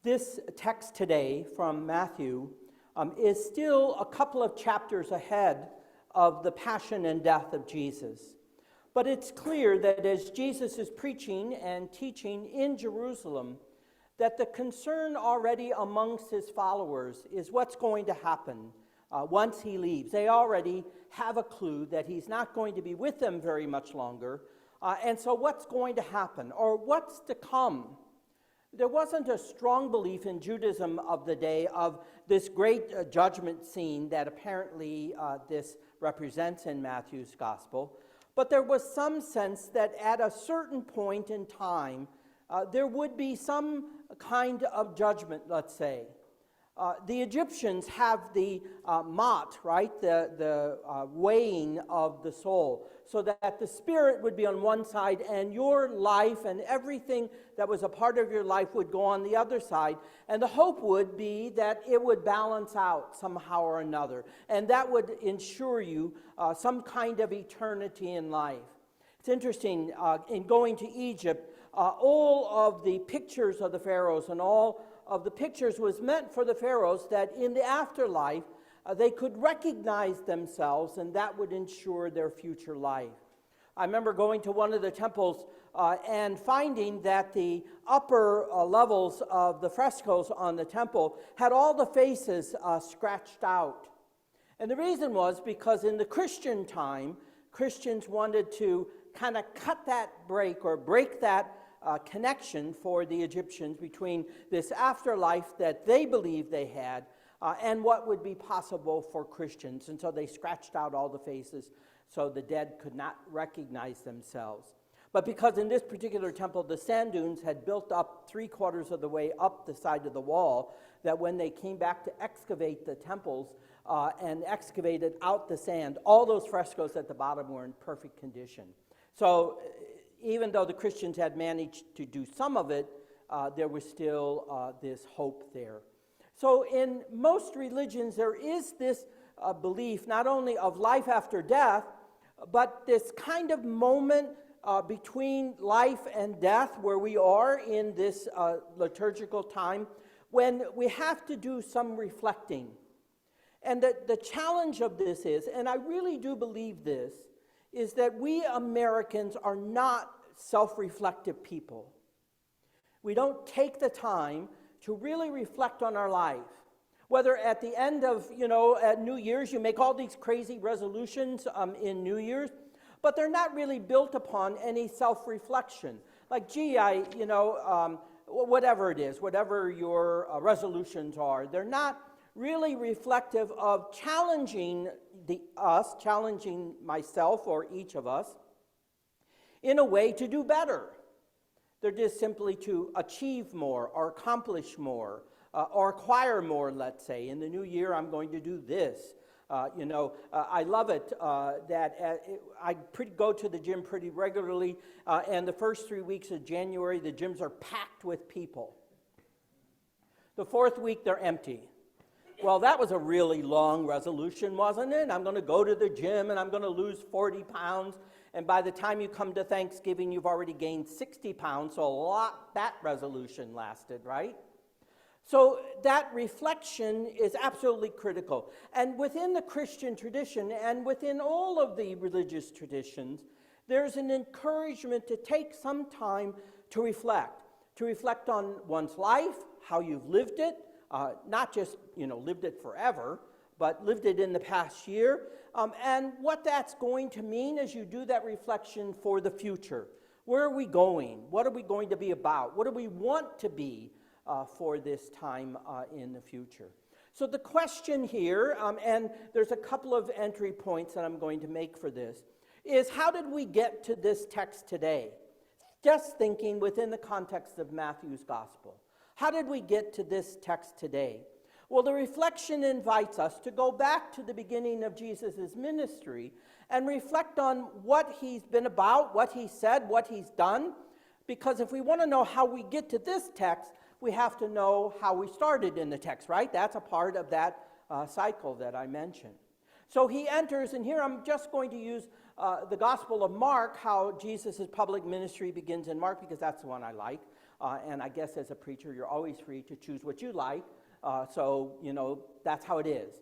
This text today from Matthew is still a couple of chapters ahead of the passion and death of Jesus. But it's clear that as Jesus is preaching and teaching in Jerusalem, that the concern already amongst his followers is what's going to happen once he leaves. They already have a clue that he's not going to be with them very much longer. And so what's going to happen, or what's to come? There wasn't a strong belief in Judaism of the day of this great judgment scene that apparently this represents in Matthew's gospel. But there was some sense that at a certain point in time, there would be some kind of judgment, let's say. The Egyptians have the mot, right? The weighing of the soul, so that the spirit would be on one side and your life and everything that was a part of your life would go on the other side. And the hope would be that it would balance out somehow or another. And that would ensure you some kind of eternity in life. It's interesting, in going to Egypt, all of the pictures of the pharaohs and all of the pictures was meant for the pharaohs that in the afterlife they could recognize themselves, and that would ensure their future life. I remember going to one of the temples and finding that the upper levels of the frescoes on the temple had all the faces scratched out. And the reason was because in the Christian time, Christians wanted to kind of cut that break or break that connection for the Egyptians between this afterlife that they believed they had and what would be possible for Christians. And so they scratched out all the faces so the dead could not recognize themselves. But because in this particular temple, the sand dunes had built up 3/4 of the way up the side of the wall, that when they came back to excavate the temples and excavated out the sand, all those frescoes at the bottom were in perfect condition. So even though the Christians had managed to do some of it, there was still this hope there. So in most religions, there is this belief not only of life after death, but this kind of moment between life and death where we are in this liturgical time when we have to do some reflecting. And the challenge of this is, and I really do believe this, is that we Americans are not self-reflective people. We don't take the time to really reflect on our life. Whether at the end of, at New Year's, you make all these crazy resolutions in New Year's, but they're not really built upon any self-reflection. Like, whatever it is, whatever your resolutions are, they're not really reflective of challenging challenging myself or each of us in a way to do better. They're just simply to achieve more or accomplish more or acquire more, let's say. In the new year, I'm going to do this. I love it that I go to the gym pretty regularly, and the first 3 weeks of January, the gyms are packed with people. The fourth week, they're empty. Well, that was a really long resolution, wasn't it? I'm going to go to the gym, and I'm going to lose 40 pounds. And by the time you come to Thanksgiving, you've already gained 60 pounds, so that resolution lasted, right? So that reflection is absolutely critical. And within the Christian tradition and within all of the religious traditions, there's an encouragement to take some time to reflect on one's life, how you've lived it, not just, lived it forever, but lived it in the past year, and what that's going to mean as you do that reflection for the future. Where are we going? What are we going to be about? What do we want to be for this time in the future? So the question here, and there's a couple of entry points that I'm going to make for this, is how did we get to this text today? Just thinking within the context of Matthew's gospel. How did we get to this text today? Well, the reflection invites us to go back to the beginning of Jesus' ministry and reflect on what he's been about, what he said, what he's done. Because if we want to know how we get to this text, we have to know how we started in the text, right? That's a part of that cycle that I mentioned. So he enters, and here I'm just going to use the Gospel of Mark, how Jesus' public ministry begins in Mark, because that's the one I like. And I guess as a preacher, you're always free to choose what you like. So, that's how it is.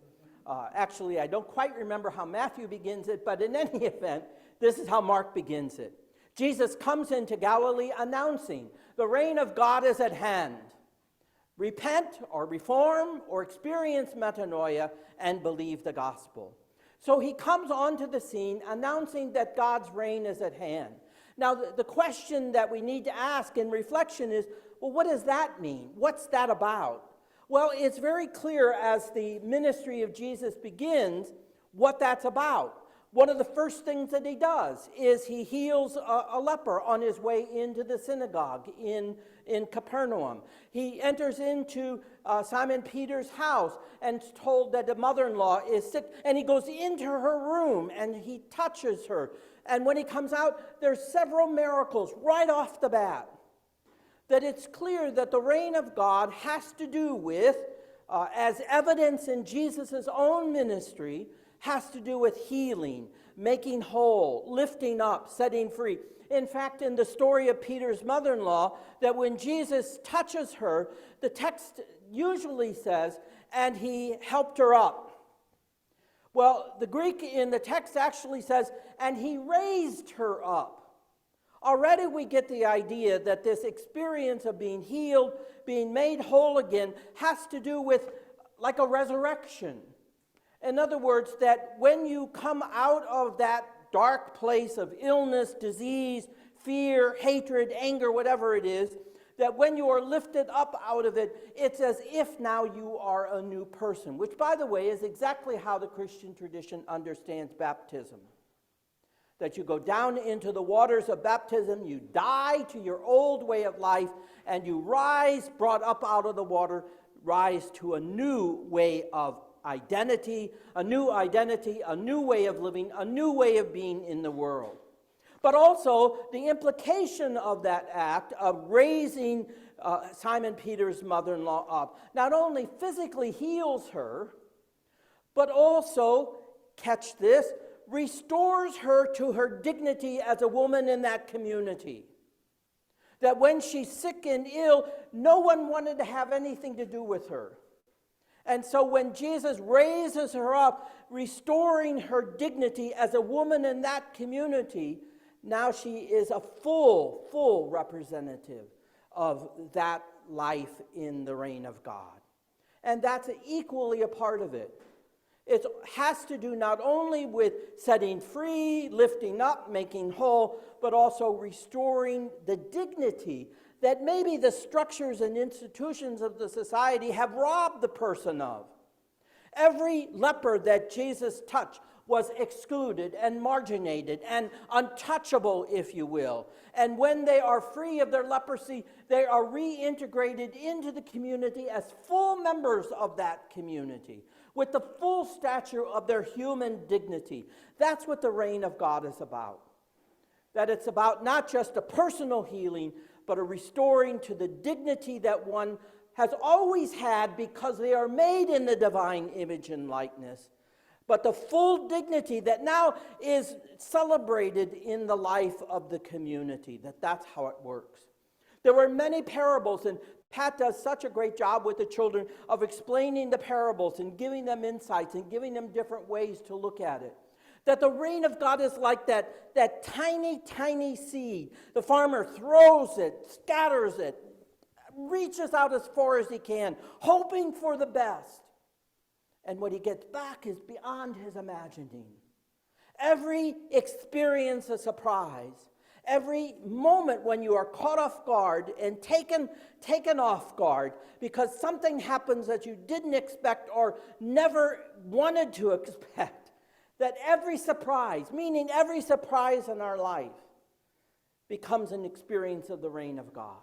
Actually, I don't quite remember how Matthew begins it, but in any event, this is how Mark begins it. Jesus comes into Galilee announcing, the reign of God is at hand. Repent or reform or experience metanoia and believe the gospel. So he comes onto the scene announcing that God's reign is at hand. Now, the question that we need to ask in reflection is, well, what does that mean? What's that about? Well, it's very clear as the ministry of Jesus begins what that's about. One of the first things that he does is he heals a leper on his way into the synagogue in Capernaum. He enters into Simon Peter's house and is told that the mother-in-law is sick, and he goes into her room and he touches her. And when he comes out, there's several miracles right off the bat. That it's clear that the reign of God has to do with, as evidence in Jesus' own ministry, has to do with healing, making whole, lifting up, setting free. In fact, in the story of Peter's mother-in-law, that when Jesus touches her, the text usually says, and he helped her up. Well, the Greek in the text actually says, and he raised her up. Already we get the idea that this experience of being healed, being made whole again, has to do with like a resurrection. In other words, that when you come out of that dark place of illness, disease, fear, hatred, anger, whatever it is, that when you are lifted up out of it, it's as if now you are a new person, which, by the way, is exactly how the Christian tradition understands baptism. That you go down into the waters of baptism, you die to your old way of life, and you rise, brought up out of the water, rise to a new way of identity, a new way of living, a new way of being in the world. But also the implication of that act of raising Simon Peter's mother-in-law up not only physically heals her, but also, catch this, restores her to her dignity as a woman in that community. That when she's sick and ill, no one wanted to have anything to do with her. And so when Jesus raises her up, restoring her dignity as a woman in that community, now she is a full representative of that life in the reign of God. And that's equally a part of it. It has to do not only with setting free, lifting up, making whole, but also restoring the dignity that maybe the structures and institutions of the society have robbed the person of. Every leper that Jesus touched was excluded and marginated and untouchable, if you will. And when they are free of their leprosy, they are reintegrated into the community as full members of that community, with the full stature of their human dignity. That's what the reign of God is about. That it's about not just a personal healing, but a restoring to the dignity that one has always had because they are made in the divine image and likeness, but the full dignity that now is celebrated in the life of the community, that's how it works. There were many parables, and Pat does such a great job with the children of explaining the parables and giving them insights and giving them different ways to look at it. That the reign of God is like that tiny seed. The farmer throws it, scatters it, reaches out as far as he can, hoping for the best. And what he gets back is beyond his imagining. Every experience a surprise. Every moment when you are caught off guard and taken off guard because something happens that you didn't expect or never wanted to expect. That every surprise, meaning every surprise in our life, becomes an experience of the reign of God.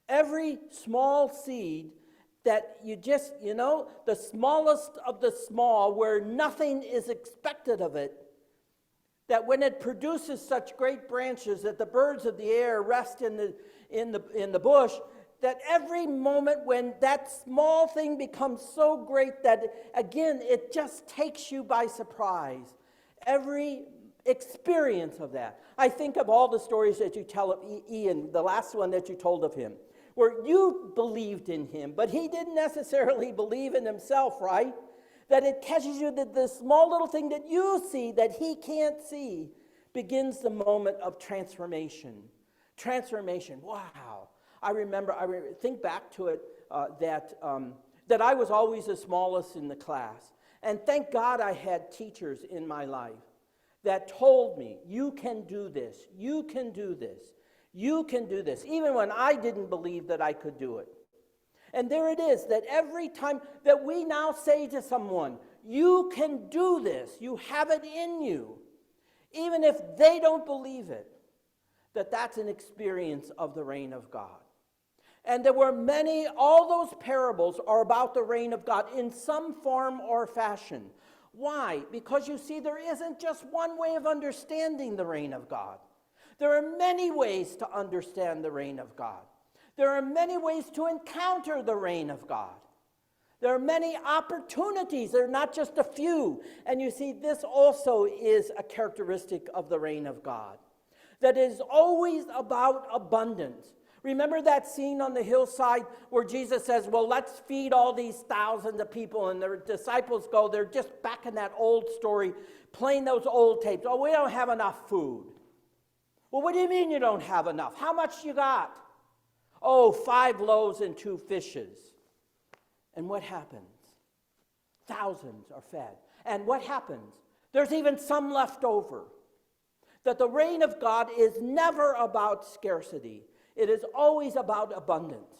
Every small seed that you just, the smallest of the small, where nothing is expected of it, that when it produces such great branches that the birds of the air rest in the bush, that every moment when that small thing becomes so great that, again, it just takes you by surprise. Every experience of that. I think of all the stories that you tell of Ian, the last one that you told of him, where you believed in him, but he didn't necessarily believe in himself, right? That it catches you that the small little thing that you see that he can't see begins the moment of transformation. Transformation, wow. I think back to it, that I was always the smallest in the class. And thank God I had teachers in my life that told me, you can do this, you can do this, you can do this, even when I didn't believe that I could do it. And there it is, that every time that we now say to someone, you can do this, you have it in you, even if they don't believe it, that's an experience of the reign of God. And there were many, all those parables are about the reign of God in some form or fashion. Why? Because you see, there isn't just one way of understanding the reign of God. There are many ways to understand the reign of God. There are many ways to encounter the reign of God. There are many opportunities. There are not just a few. And you see, this also is a characteristic of the reign of God, that is always about abundance. Remember that scene on the hillside where Jesus says, well, let's feed all these thousands of people, and the disciples go, they're just back in that old story, playing those old tapes. Oh, we don't have enough food. Well, what do you mean you don't have enough? How much you got? Oh, 5 loaves and 2 fishes. And what happens? Thousands are fed. And what happens? There's even some left over. That the reign of God is never about scarcity. It is always about abundance.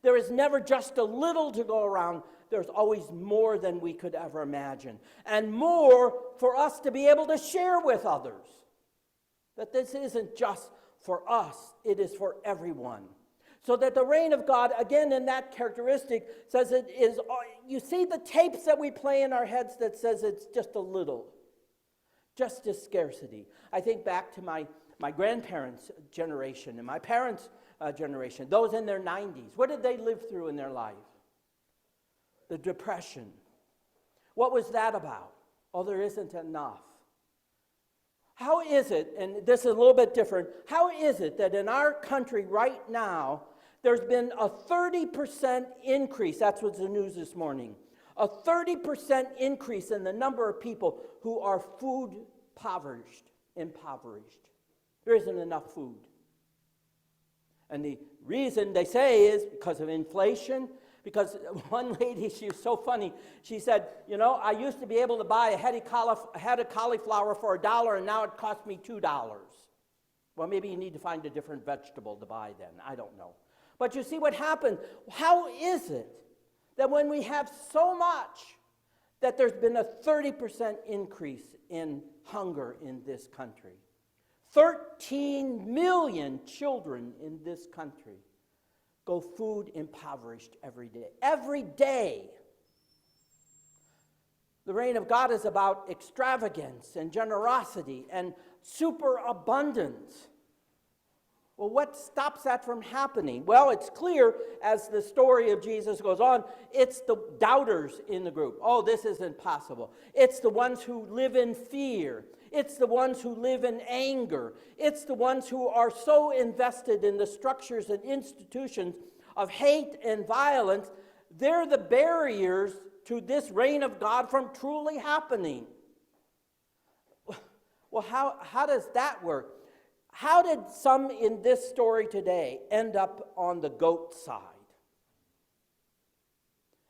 There is never just a little to go around. There's always more than we could ever imagine. And more for us to be able to share with others. That this isn't just for us, it is for everyone. So that the reign of God, again in that characteristic, says it is, you see the tapes that we play in our heads that says it's just a little. Just as scarcity. I think back to my grandparents' generation and my parents' generation, those in their 90s. What did they live through in their life? The Depression. What was that about? Oh, there isn't enough. How is it, and this is a little bit different, how is it that in our country right now, there's been a 30% increase, that's what's the news this morning, a 30% increase in the number of people who are impoverished. There isn't enough food. And the reason they say is because of inflation. Because one lady, she was so funny, she said, you know, I used to be able to buy a head of cauliflower for $1, and now it costs me $2. Well, maybe you need to find a different vegetable to buy then. I don't know. But you see what happened. How is it that when we have so much, that there's been a 30% increase in hunger in this country? 13 million children in this country go food impoverished every day. Every day. The reign of God is about extravagance and generosity and superabundance. Well, what stops that from happening? Well, it's clear as the story of Jesus goes on, it's the doubters in the group. Oh, this isn't possible. It's the ones who live in fear. It's the ones who live in anger. It's the ones who are so invested in the structures and institutions of hate and violence. They're the barriers to this reign of God from truly happening. Well, how does that work? How did some in this story today end up on the goat side?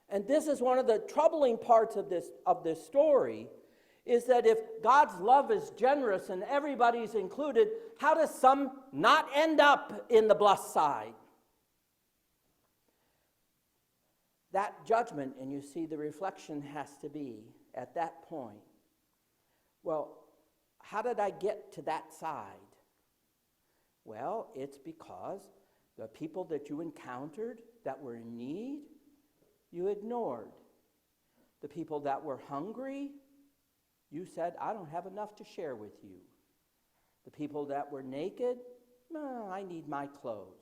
And this is one of the troubling parts of this story, is that if God's love is generous and everybody's included, how does some not end up in the blessed side? That judgment, and you see the reflection has to be at that point, well, how did I get to that side? Well, it's because the people that you encountered that were in need, you ignored. The people that were hungry, you said, I don't have enough to share with you. The people that were naked, no, I need my clothes.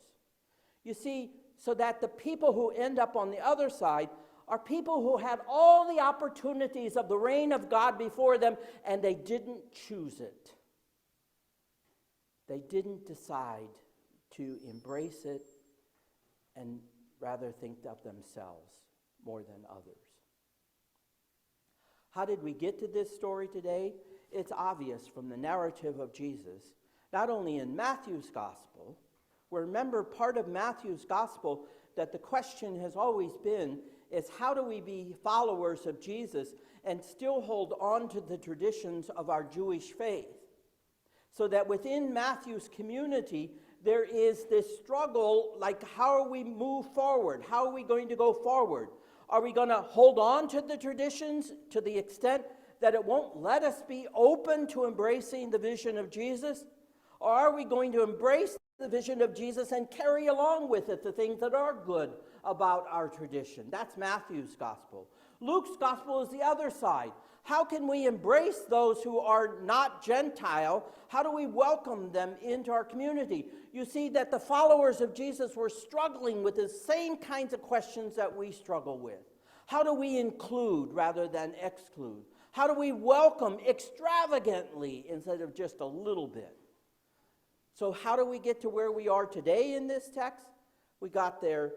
You see, so that the people who end up on the other side are people who had all the opportunities of the reign of God before them, and they didn't choose it. they didn't decide to embrace it and rather think of themselves more than others. How did we get to this story today? It's obvious from the narrative of Jesus, not only in Matthew's gospel, where remember part of Matthew's gospel that the question has always been is how do we be followers of Jesus and still hold on to the traditions of our Jewish faith? So that within Matthew's community, there is this struggle, like how are we move forward? How are we going to go forward? Are we going to hold on to the traditions to the extent that it won't let us be open to embracing the vision of Jesus? Or are we going to embrace the vision of Jesus and carry along with it the things that are good about our tradition? That's Matthew's gospel. Luke's gospel is the other side. How can we embrace those who are not Gentile? How do we welcome them into our community? You see that the followers of Jesus were struggling with the same kinds of questions that we struggle with. How do we include rather than exclude? How do we welcome extravagantly instead of just a little bit? So how do we get to where we are today in this text? We got there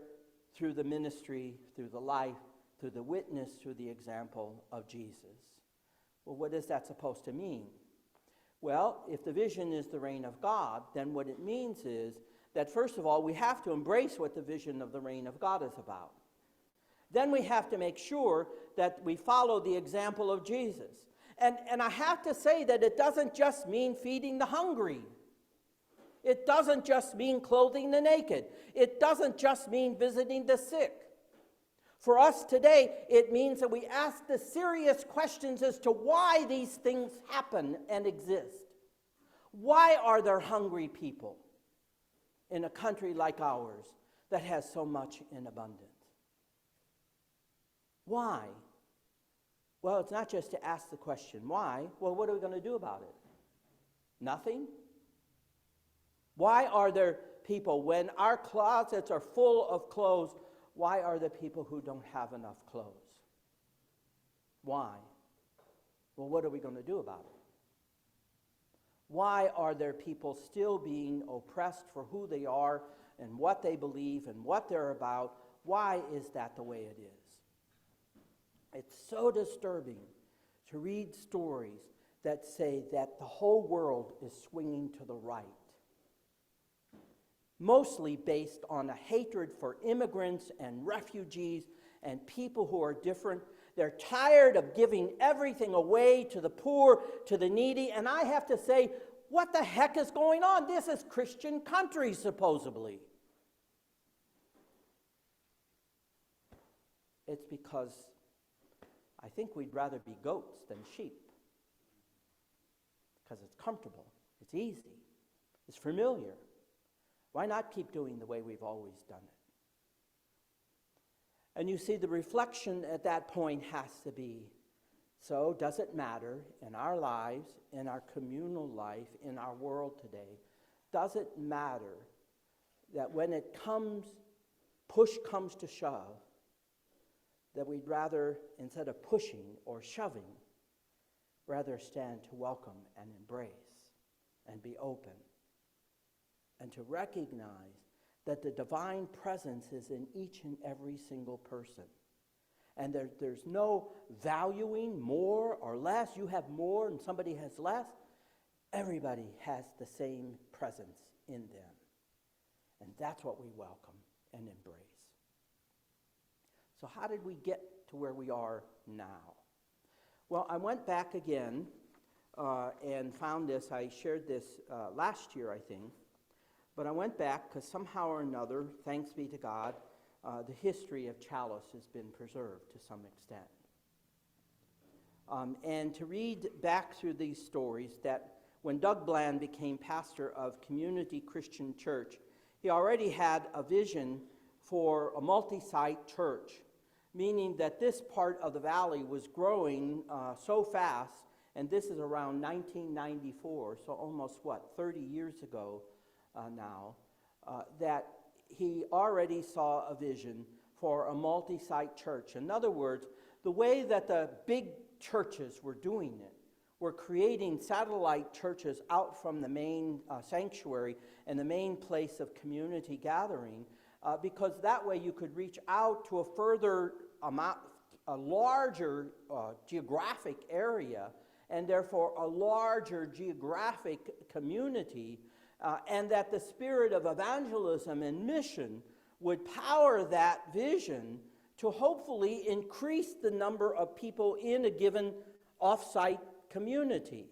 through the ministry, through the life, through the witness, through the example of Jesus. Well, what is that supposed to mean? Well, if the vision is the reign of God, then what it means is that first of all, we have to embrace what the vision of the reign of God is about. Then we have to make sure that we follow the example of Jesus. And I have to say that it doesn't just mean feeding the hungry. It doesn't just mean clothing the naked. It doesn't just mean visiting the sick. For us today, it means that we ask the serious questions as to why these things happen and exist. Why are there hungry people in a country like ours that has so much in abundance? Why? Well, it's not just to ask the question, why? Well, what are we going to do about it? Nothing? Why are there people, when our closets are full of clothes, why are there people who don't have enough clothes? Why? Well, what are we going to do about it? Why are there people still being oppressed for who they are and what they believe and what they're about? Why is that the way it is? It's so disturbing to read stories that say that the whole world is swinging to the right, mostly based on a hatred for immigrants and refugees and people who are different. They're tired of giving everything away to the poor, to the needy, and I have to say, what the heck is going on? This is Christian country, supposedly. It's because I think we'd rather be goats than sheep. Because it's comfortable, it's easy, it's familiar. Why not keep doing the way we've always done it? And you see, the reflection at that point has to be, so does it matter in our lives, in our communal life, in our world today, does it matter that when it comes, push comes to shove, that we'd rather, instead of pushing or shoving, rather stand to welcome and embrace and be open and to recognize that the divine presence is in each and every single person. And there's no valuing more or less. You have more and somebody has less. Everybody has the same presence in them. And that's what we welcome and embrace. So how did we get to where we are now? Well, I went back again and found this. I shared this last year, I think. But I went back because somehow or another, thanks be to God, the history of Chalice has been preserved to some extent. And to read back through these stories, that when Doug Bland became pastor of Community Christian Church, he already had a vision for a multi-site church, meaning that this part of the valley was growing so fast, and this is around 1994, so almost, 30 years ago, now, that he already saw a vision for a multi-site church. In other words, the way that the big churches were doing it were creating satellite churches out from the main sanctuary and the main place of community gathering, because that way you could reach out to a further amount, a larger geographic area, and therefore a larger geographic community, and that the spirit of evangelism and mission would power that vision to hopefully increase the number of people in a given off-site community.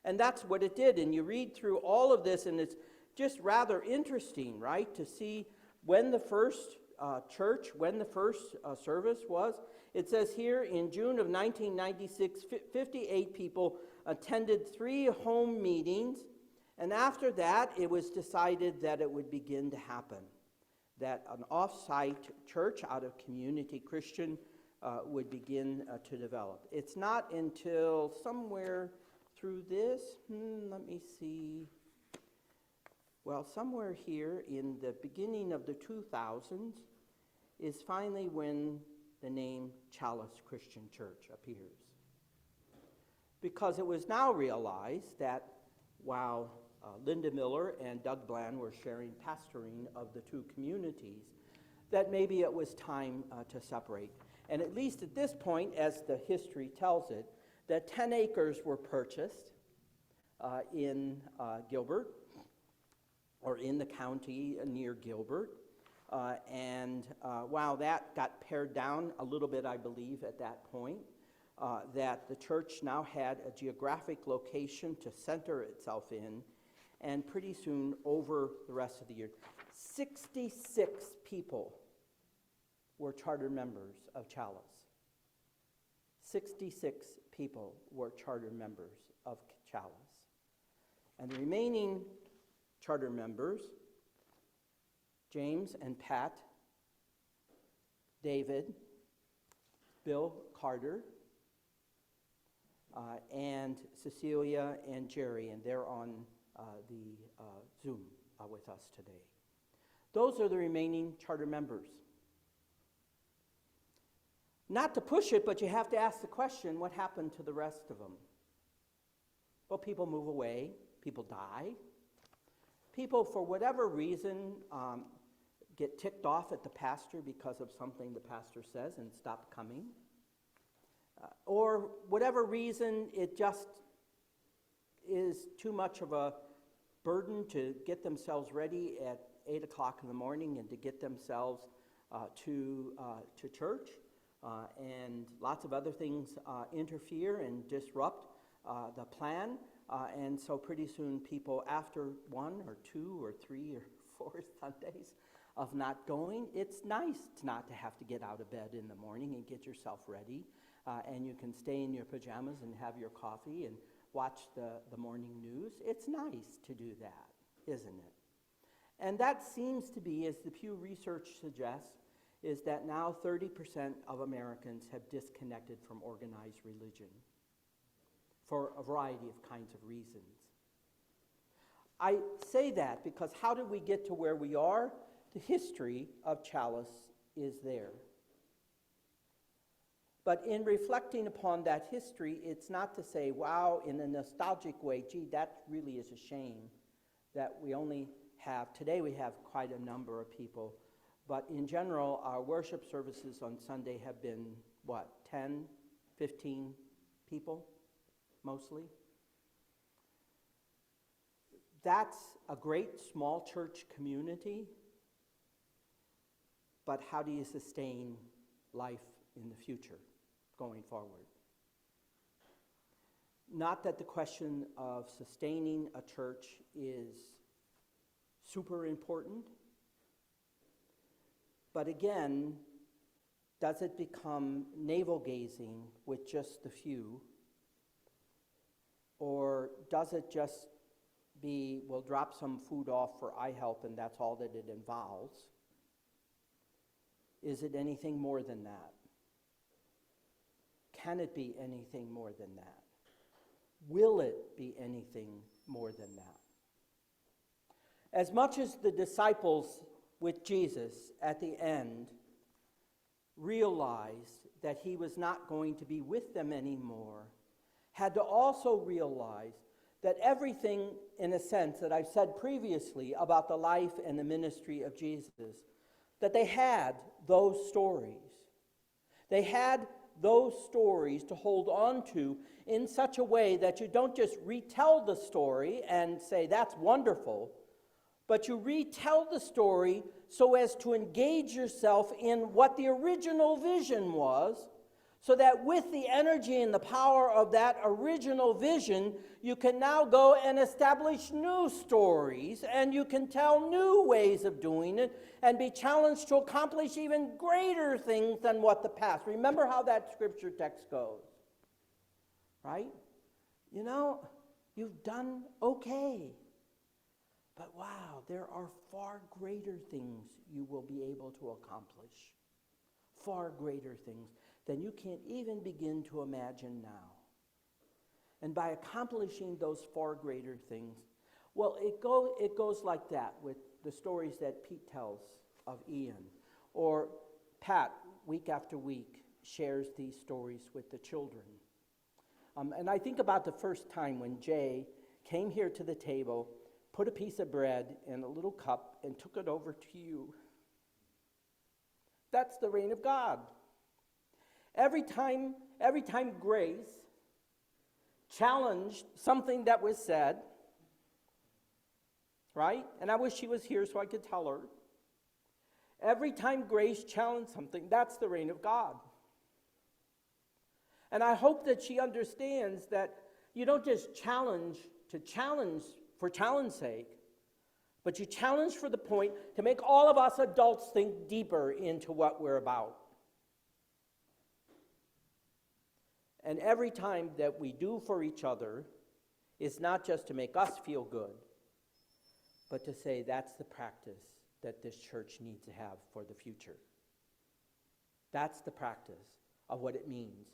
And that's what it did. And you read through all of this, and it's just rather interesting, right, to see when the first service was. It says here in June of 1996, 58 people attended 3 home meetings, and after that, it was decided that it would begin to happen, that an off-site church out of community Christian would begin to develop. It's not until somewhere through this, let me see, well, somewhere here in the beginning of the 2000s is finally when the name Chalice Christian Church appears. Because it was now realized that while Linda Miller and Doug Bland were sharing pastoring of the 2 communities, that maybe it was time to separate. And at least at this point, as the history tells it, that 10 acres were purchased in Gilbert, or in the county near Gilbert. And while that got pared down a little bit, I believe, at that point, that the church now had a geographic location to center itself in, and pretty soon, over the rest of the year, 66 people were charter members of Chalice. 66 people were charter members of Chalice. And the remaining charter members, James and Pat, David, Bill Carter, and Cecilia and Jerry, and they're on the Zoom with us today. Those are the remaining charter members. Not to push it, but you have to ask the question, what happened to the rest of them? Well, people move away, people die. People, for whatever reason, get ticked off at the pastor because of something the pastor says and stop coming. Or whatever reason, it just is too much of a burden to get themselves ready at 8 o'clock in the morning and to get themselves to church. And lots of other things interfere and disrupt the plan. And so pretty soon people, after 1 or 2 or 3 or 4 Sundays of not going, it's nice not to have to get out of bed in the morning and get yourself ready. And you can stay in your pajamas and have your coffee and watch the morning news. It's nice to do that, isn't it? And that seems to be, as the Pew Research suggests, is that now 30% of Americans have disconnected from organized religion for a variety of kinds of reasons. I say that because how did we get to where we are? The history of Chalice is there. But in reflecting upon that history, it's not to say, wow, in a nostalgic way, gee, that really is a shame that we only have, today we have quite a number of people, but in general, our worship services on Sunday have been, 10, 15 people, mostly? That's a great small church community, but how do you sustain life in the future going forward? Not that the question of sustaining a church is super important, but again, does it become navel-gazing with just the few? Or does it just be, we'll drop some food off for iHelp and that's all that it involves? Is it anything more than that? Can it be anything more than that? Will it be anything more than that? As much as the disciples with Jesus at the end realized that he was not going to be with them anymore, had to also realize that everything, in a sense, that I've said previously about the life and the ministry of Jesus, that they had those stories. They had those stories to hold on to in such a way that you don't just retell the story and say, that's wonderful, but you retell the story so as to engage yourself in what the original vision was, so that with the energy and the power of that original vision, you can now go and establish new stories, and you can tell new ways of doing it, and be challenged to accomplish even greater things than what the past. Remember how that scripture text goes, right? You know, you've done okay. But wow, there are far greater things you will be able to accomplish. Far greater things than you can't even begin to imagine now. And by accomplishing those far greater things, well, it goes like that with the stories that Pete tells of Ian. Or Pat, week after week, shares these stories with the children. And I think about the first time when Jay came here to the table, put a piece of bread in a little cup, and took it over to you. That's the reign of God. Every time Grace challenged something that was said, right? And I wish she was here so I could tell her. Every time Grace challenged something, that's the reign of God. And I hope that she understands that you don't just challenge to challenge for challenge sake, but you challenge for the point to make all of us adults think deeper into what we're about. And every time that we do for each other is not just to make us feel good, but to say that's the practice that this church needs to have for the future. That's the practice of what it means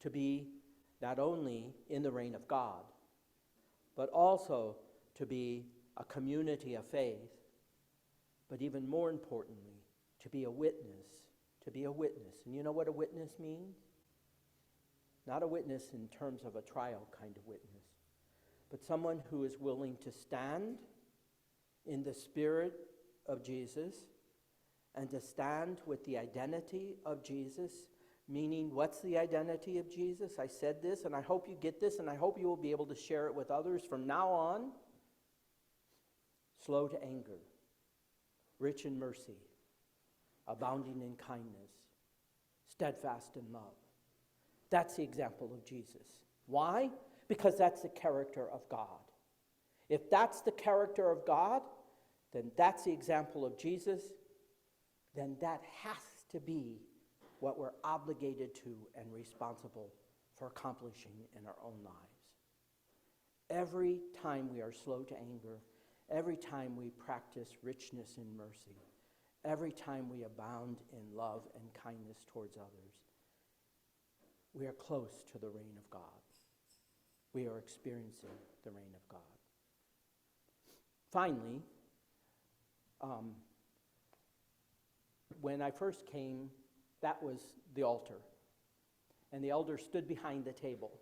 to be not only in the reign of God, but also to be a community of faith, but even more importantly, to be a witness. And you know what a witness means? Not a witness in terms of a trial kind of witness, but someone who is willing to stand in the spirit of Jesus and to stand with the identity of Jesus. Meaning, what's the identity of Jesus? I said this, and I hope you get this, and I hope you will be able to share it with others from now on. Slow to anger, rich in mercy, abounding in kindness, steadfast in love. That's the example of Jesus. Why? Because that's the character of God. If that's the character of God, then that's the example of Jesus, then that has to be what we're obligated to and responsible for accomplishing in our own lives. Every time we are slow to anger, every time we practice richness in mercy, every time we abound in love and kindness towards others, we are close to the reign of God. We are experiencing the reign of God. Finally, when I first came, that was the altar. And the elder stood behind the table.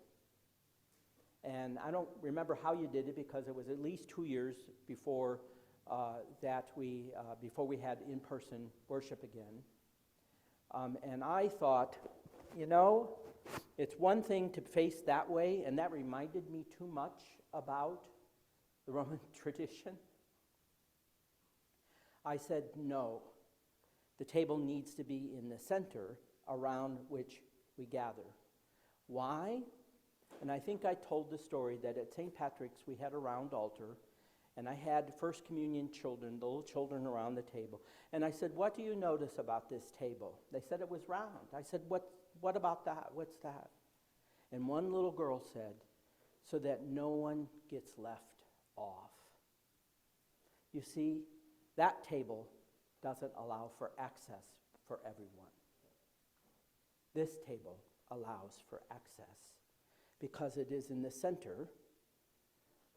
And I don't remember how you did it because it was at least 2 years before before we had in-person worship again. And I thought, you know, it's one thing to face that way, and that reminded me too much about the Roman tradition. I said, no, the table needs to be in the center around which we gather. Why? And I think I told the story that at St. Patrick's we had a round altar, and I had First Communion children, the little children around the table. And I said, what do you notice about this table? They said it was round. I said, what about that? What's that? And one little girl said, so that no one gets left off. You see, that table doesn't allow for access for everyone. This table allows for access because it is in the center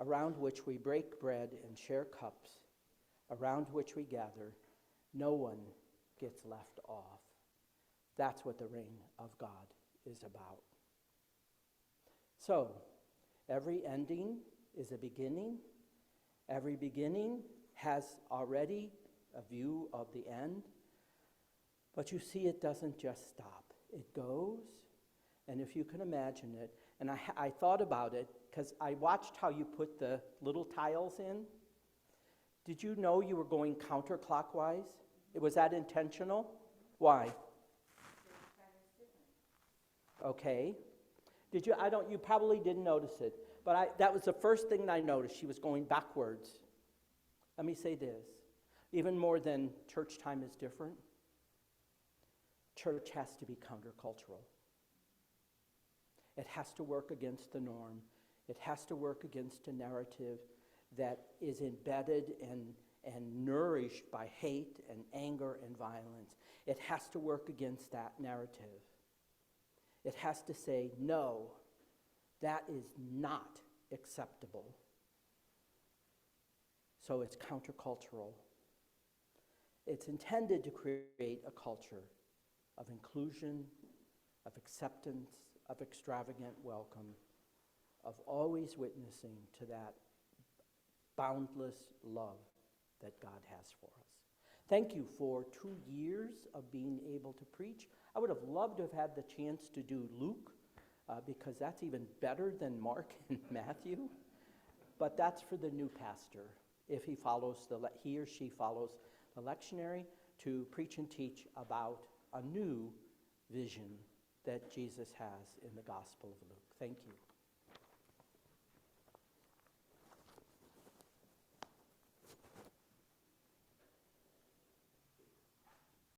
around which we break bread and share cups, around which we gather. No one gets left off. That's what the reign of God is about. So, every ending is a beginning. Every beginning has already a view of the end. But you see, it doesn't just stop. It goes, and if you can imagine it, and I thought about it because I watched how you put the little tiles in. Did you know you were going counterclockwise? Was that intentional? Why? Okay. Did you? You probably didn't notice it, but that was the first thing I noticed. She was going backwards. Let me say this, even more than church time is different, church has to be countercultural. It has to work against the norm. It has to work against a narrative that is embedded and nourished by hate and anger and violence. It has to work against that narrative. It has to say, no, that is not acceptable. So it's countercultural. It's intended to create a culture of inclusion, of acceptance, of extravagant welcome, of always witnessing to that boundless love that God has for us. Thank you for 2 years of being able to preach. I would have loved to have had the chance to do Luke, because that's even better than Mark and Matthew. But that's for the new pastor, if he or she follows the lectionary, to preach and teach about a new vision that Jesus has in the Gospel of Luke. Thank you.